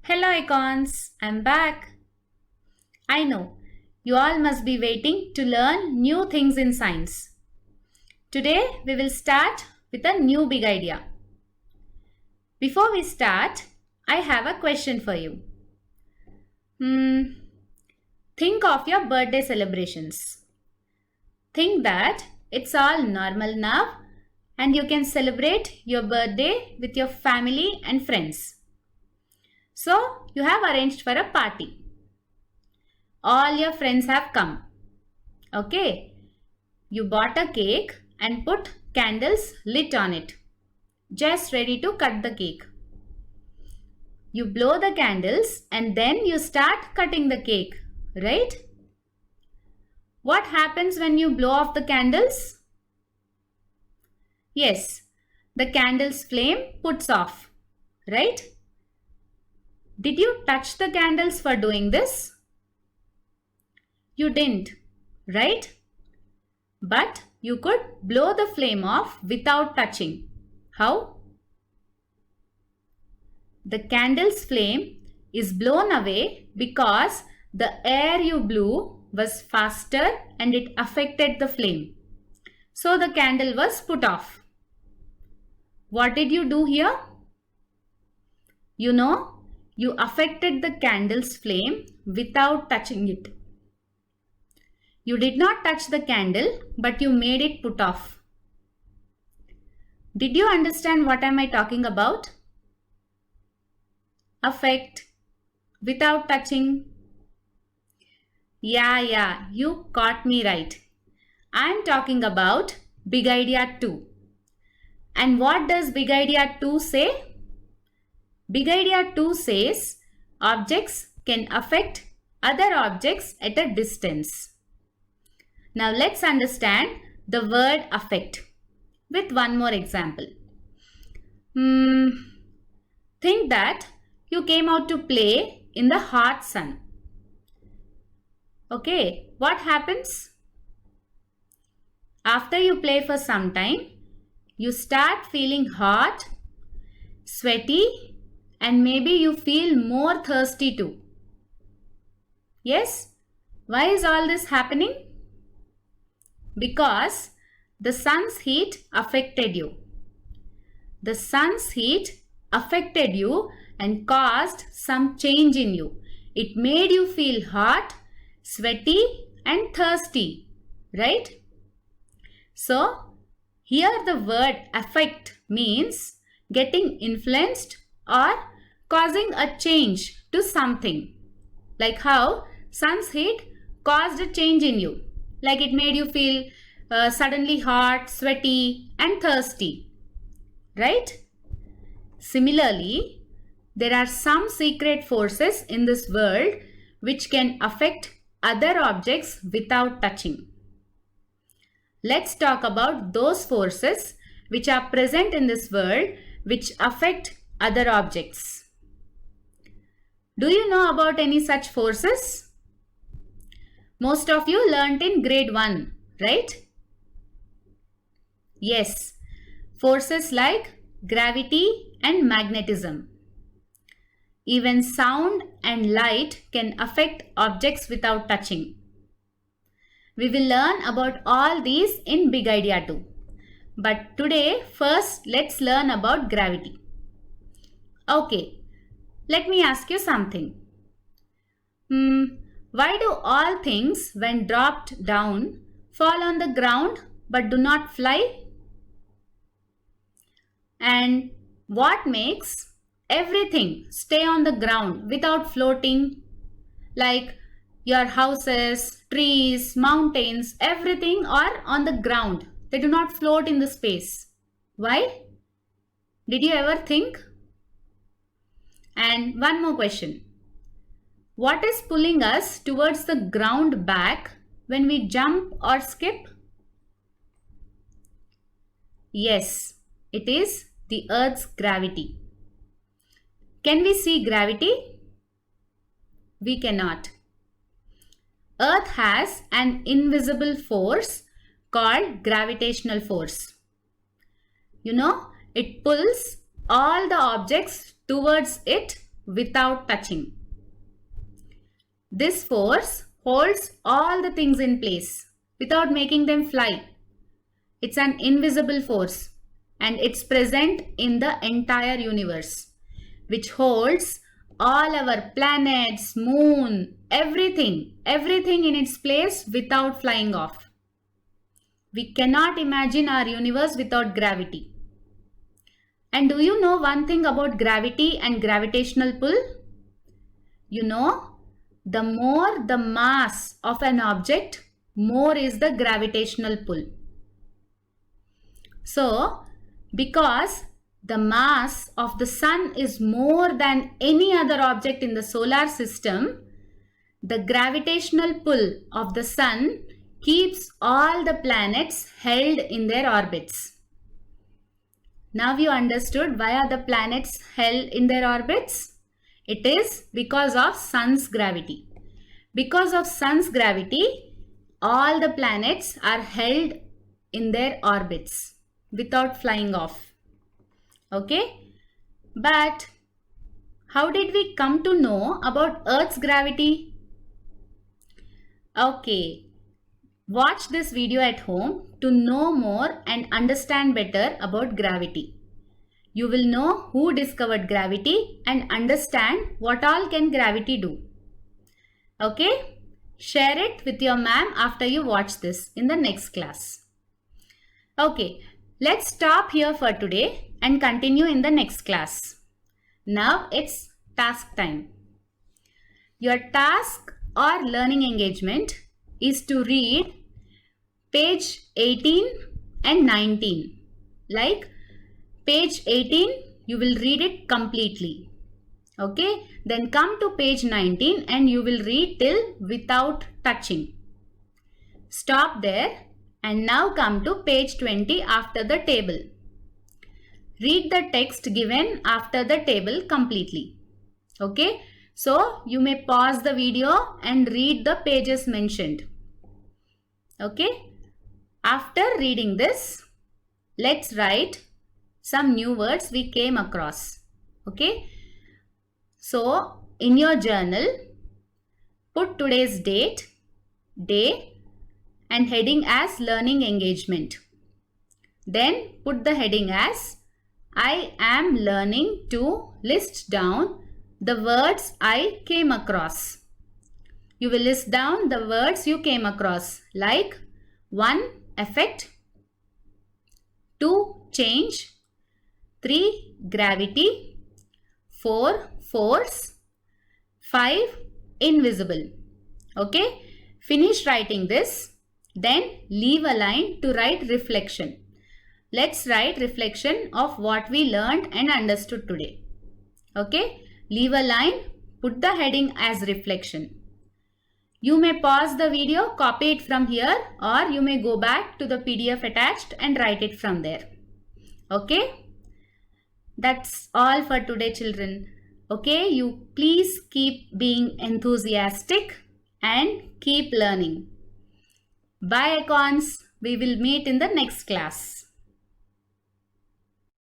Hello icons, I'm back. I know, you all must be waiting to learn new things in science. Today we will start with a new big idea. Before we start, I have a question for you. Think of your birthday celebrations. Think that it's all normal now and you can celebrate your birthday with your family and friends. So, you have arranged for a party. All your friends have come. Okay. You bought a cake and put candles lit on it. Just ready to cut the cake. You blow the candles and then you start cutting the cake, right? What happens when you blow off the candles? Yes, the candle's flame puts off, right? Did you touch the candles for doing this? You didn't, right? But you could blow the flame off without touching. How? The candle's flame is blown away because the air you blew was faster and it affected the flame. So the candle was put off. What did you do here? You affected the candle's flame without touching it. You did not touch the candle, but you made it put off. Did you understand what am I talking about? Affect, without touching. Yeah, you caught me right. I am talking about Big Idea 2. And what does Big Idea 2 say? Big Idea 2 says objects can affect other objects at a distance. Now let's understand the word affect with one more example. Think that you came out to play in the hot sun. Okay, what happens? After you play for some time, you start feeling hot, sweaty, and maybe you feel more thirsty too. Yes? Why is all this happening? Because the sun's heat affected you. The sun's heat affected you and caused some change in you. It made you feel hot, sweaty and thirsty, right? So, here the word affect means getting influenced or causing a change to something. Like how sun's heat caused a change in you. Like it made you feel suddenly hot, sweaty and thirsty. Right? Similarly, there are some secret forces in this world which can affect other objects without touching. Let's talk about those forces which are present in this world which affect other objects. Do you know about any such forces? Most of you learnt in grade 1, right? Yes, forces like gravity and magnetism. Even sound and light can affect objects without touching. We will learn about all these in Big Idea 2. But today, first let's learn about gravity. Okay, let me ask you something. Why do all things when dropped down fall on the ground but do not fly? And what makes everything stay on the ground without floating? Like your houses, trees, mountains, everything are on the ground. They do not float in the space. Why? Did you ever think? And one more question. What is pulling us towards the ground back when we jump or skip? Yes, it is the Earth's gravity. Can we see gravity? We cannot. Earth has an invisible force called gravitational force. It pulls all the objects towards it without touching. This force holds all the things in place without making them fly. It's an invisible force and it's present in the entire universe, which holds all our planets, moon, everything in its place without flying off. We cannot imagine our universe without gravity. And do you know one thing about gravity and gravitational pull? You know, the more the mass of an object, more is the gravitational pull. So, because the mass of the sun is more than any other object in the solar system, the gravitational pull of the sun keeps all the planets held in their orbits. Now you understood why are the planets held in their orbits? It is because of sun's gravity. Because of sun's gravity, all the planets are held in their orbits without flying off. Okay? But how did we come to know about Earth's gravity? Okay. Watch this video at home to know more and understand better about gravity. You will know who discovered gravity and understand what all can gravity do. Okay? Share it with your ma'am after you watch this in the next class. Okay, let's stop here for today and continue in the next class. Now it's task time. Your task or learning engagement is to read page 18 and 19. Like page 18, you will read it completely. Okay, then come to page 19 and you will read till without touching. Stop there and now come to page 20 after the table. Read the text given after the table completely. Okay, so you may pause the video and read the pages mentioned. Okay, after reading this, let's write some new words we came across. Okay, so in your journal, put today's date, day and heading as learning engagement. Then put the heading as I am learning to list down the words I came across. You will list down the words you came across like 1. Effect, 2. Change, 3. Gravity, 4. Force, 5. Invisible. Okay, finish writing this. Then leave a line to write reflection. Let's write reflection of what we learned and understood today. Okay, leave a line, put the heading as reflection. You may pause the video, copy it from here, or you may go back to the PDF attached and write it from there. Okay, that's all for today, children. Okay, you please keep being enthusiastic and keep learning. Bye, icons. We will meet in the next class.